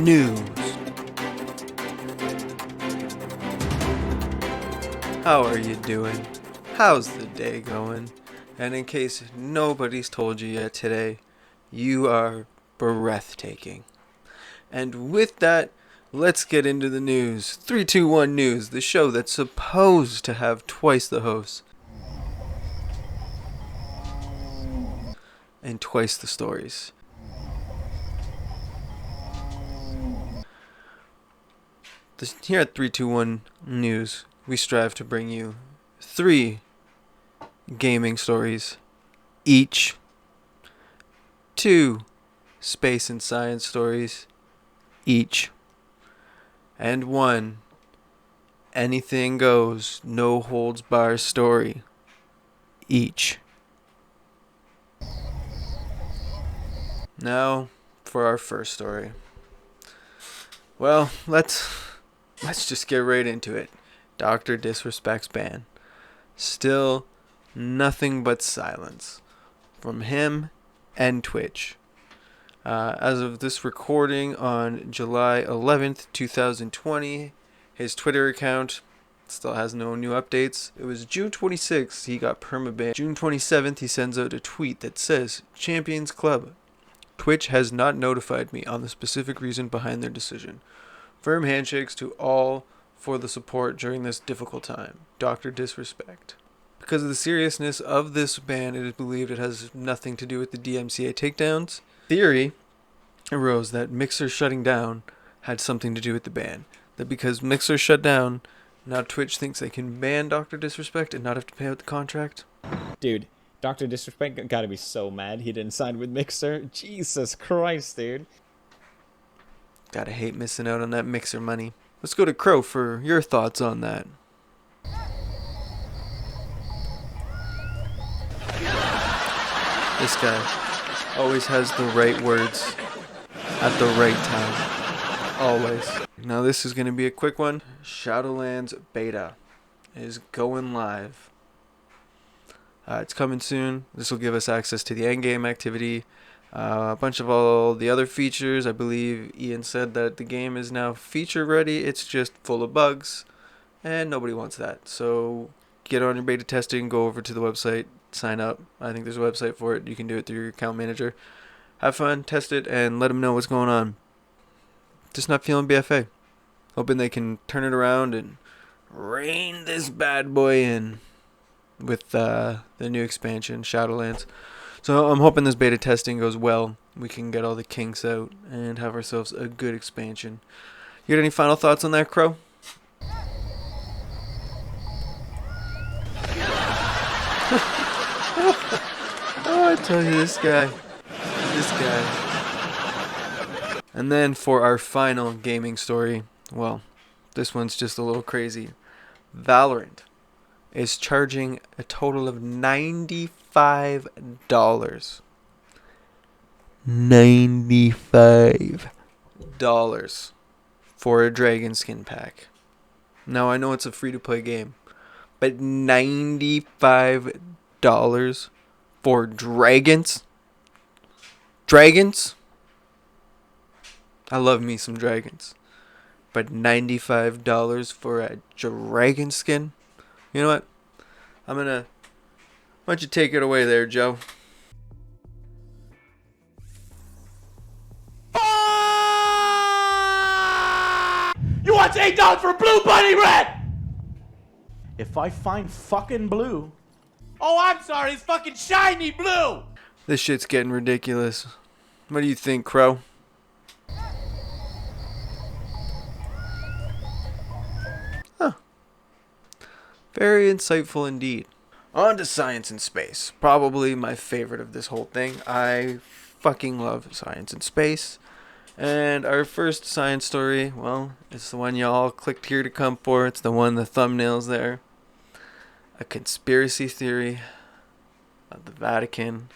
news. How are you doing? How's the day going? And in case nobody's told you yet today, you are breathtaking. And with that, let's get into the news. 321 News, the show that's supposed to have twice the hosts and twice the stories. Here at 321 News, we strive to bring you 3 gaming stories each, 2 space and science stories each, and 1 anything goes, no holds barred story each. Now for our first story. Well, let's just get right into it. Dr.Disrespect's ban. Still nothing but silence from him and Twitch. As of this recording on July 11th, 2020, his Twitter account still has no new updates. It was June 26th he got permabanned. June 27th he sends out a tweet that says, Champions Club. Twitch has not notified me on the specific reason behind their decision. Firm handshakes to all for the support during this difficult time. Dr. Disrespect. Because of the seriousness of this ban, it is believed it has nothing to do with the DMCA takedowns. Theory arose that Mixer shutting down had something to do with the ban. That because Mixer shut down, now Twitch thinks they can ban Dr. Disrespect and not have to pay out the contract. Dude, Dr. Disrespect gotta be so mad he didn't sign with Mixer. Jesus Christ, dude. Gotta hate missing out on that Mixer money. Let's go to Crow for your thoughts on that. This guy always has the right words at the right time. Always. Now this is going to be a quick one. Shadowlands Beta is going live. It's coming soon. This will give us access to the endgame activity. A bunch of all the other features. I believe Ian said that the game is now feature ready. It's just full of bugs. And nobody wants that. So get on your beta testing. Go over to the website. Sign up. I think there's a website for it. You can do it through your account manager. Have fun. Test it. And let them know what's going on. Just not feeling BFA. Hoping they can turn it around and rein this bad boy in with the new expansion, Shadowlands. So I'm hoping this beta testing goes well. We can get all the kinks out and have ourselves a good expansion. You got any final thoughts on that, Crow? Oh, I tell you, this guy. And then for our final gaming story, well, this one's just a little crazy. Valorant is charging a total of $95. $95 for a dragon skin pack. Now I know it's a free-to-play game, but $95 for dragons? Dragons? I love me some dragons. But $95 for a dragon skin? You know what? Why don't you take it away there, Joe? You want $8 for blue bunny red? If I find fucking blue. Oh, I'm sorry, it's fucking shiny blue! This shit's getting ridiculous. What do you think, Crow? Very insightful indeed. On to science and space. Probably my favorite of this whole thing. I fucking love science and space. And our first science story, well, it's the one y'all clicked here to come for. It's the one, the thumbnail's there. A conspiracy theory that the Vatican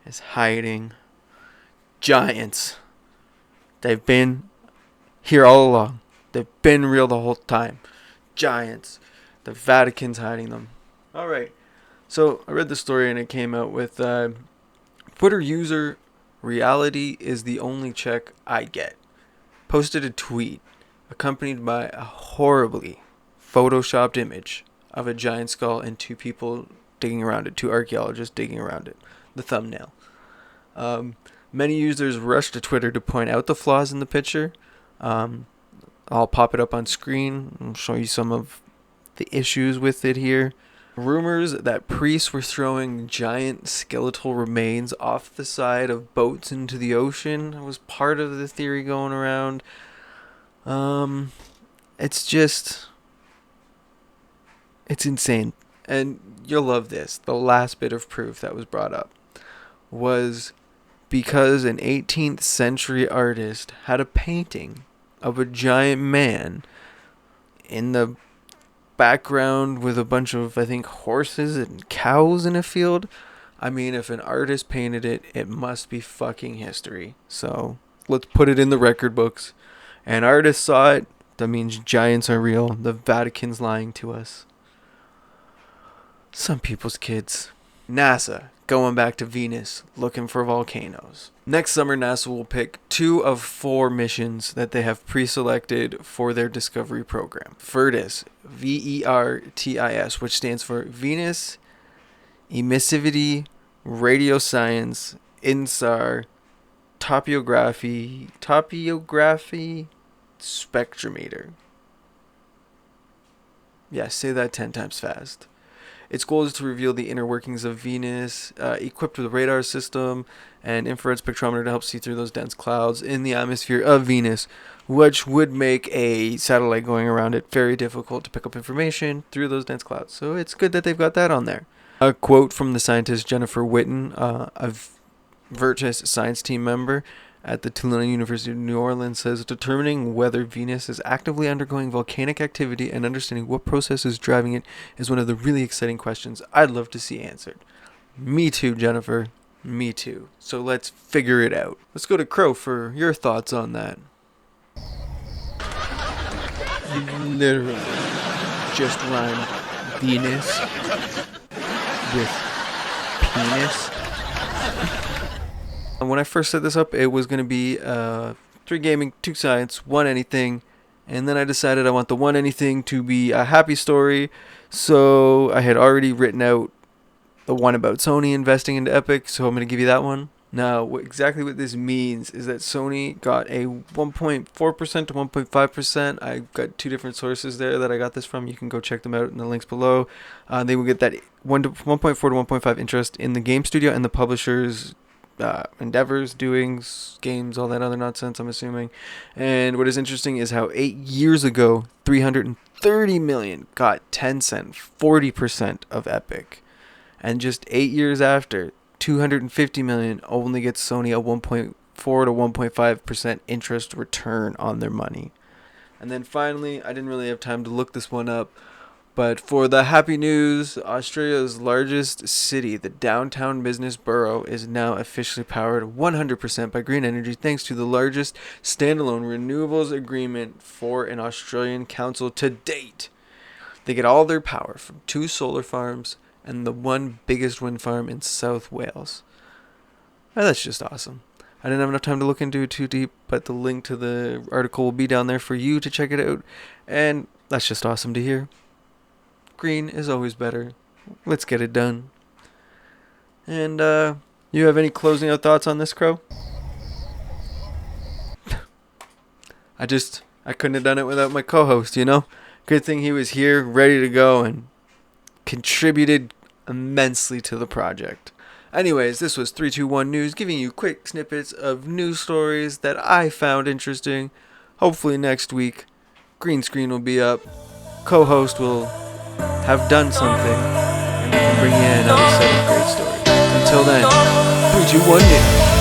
is hiding giants. They've been here all along. They've been real the whole time. Giants. The Vatican's hiding them. Alright. So I read the story and it came out with Twitter user reality is the only check I get. posted a tweet accompanied by a horribly photoshopped image of a giant skull and two people digging around it, two archaeologists digging around it, the thumbnail. Many users rushed to Twitter to point out the flaws in the picture. I'll pop it up on screen and show you some of the issues with it here. Rumors that priests were throwing giant skeletal remains off the side of boats into the ocean was part of the theory going around. It's insane. And you'll love this. The last bit of proof that was brought up was because an 18th century artist had a painting of a giant man in the background with a bunch of, I think, horses and cows in a field. I mean, if an artist painted it, it must be fucking history. So let's put it in the record books. An artist saw it. That means giants are real. The Vatican's lying to us. Some people's kids. NASA going back to Venus looking for volcanoes. Next summer, NASA will pick 2 of 4 missions that they have pre-selected for their Discovery program. VERTIS, VERTIS, which stands for Venus Emissivity Radioscience INSAR Topography Spectrometer. Yeah, say that 10 times fast. Its goal is to reveal the inner workings of Venus, equipped with a radar system and infrared spectrometer to help see through those dense clouds in the atmosphere of Venus, which would make a satellite going around it very difficult to pick up information through those dense clouds. So it's good that they've got that on there. A quote from the scientist Jennifer Witten, a VERTIS science team member at the Tulane University of New Orleans, says determining whether Venus is actively undergoing volcanic activity and understanding what process is driving it is one of the really exciting questions I'd love to see answered. Me too, Jennifer. Me too. So let's figure it out. Let's go to Crow for your thoughts on that. Literally just rhymed Venus with penis. When I first set this up, it was going to be 3 gaming, 2 science, 1 anything, and then I decided I want the 1 anything to be a happy story, so I had already written out the one about Sony investing into Epic, so I'm going to give you that one. Now, exactly what this means is that Sony got a 1.4% to 1.5%. I got 2 different sources there that I got this from. You can go check them out in the links below. They will get that 1.4 to 1.5 interest in the game studio and the publisher's endeavors, doings, games, all that other nonsense, I'm assuming. And what is interesting is how 8 years ago, 330 million got Tencent 40% of Epic. And just 8 years after, 250 million only gets Sony a 1.4 to 1.5% interest return on their money. And then finally, I didn't really have time to look this one up, but for the happy news, Australia's largest city, the downtown business borough, is now officially powered 100% by green energy thanks to the largest standalone renewables agreement for an Australian council to date. They get all their power from 2 solar farms and the 1 biggest wind farm in South Wales. Well, that's just awesome. I didn't have enough time to look into it too deep, but the link to the article will be down there for you to check it out. And that's just awesome to hear. Green is always better. Let's get it done. And you have any closing out thoughts on this, Crow? I couldn't have done it without my co-host, you know? Good thing he was here, ready to go, and contributed immensely to the project. Anyways, this was 321 News, giving you quick snippets of news stories that I found interesting. Hopefully next week, green screen will be up. Co-host will have done something, and we can bring you another set of great stories. Until then, 321 News.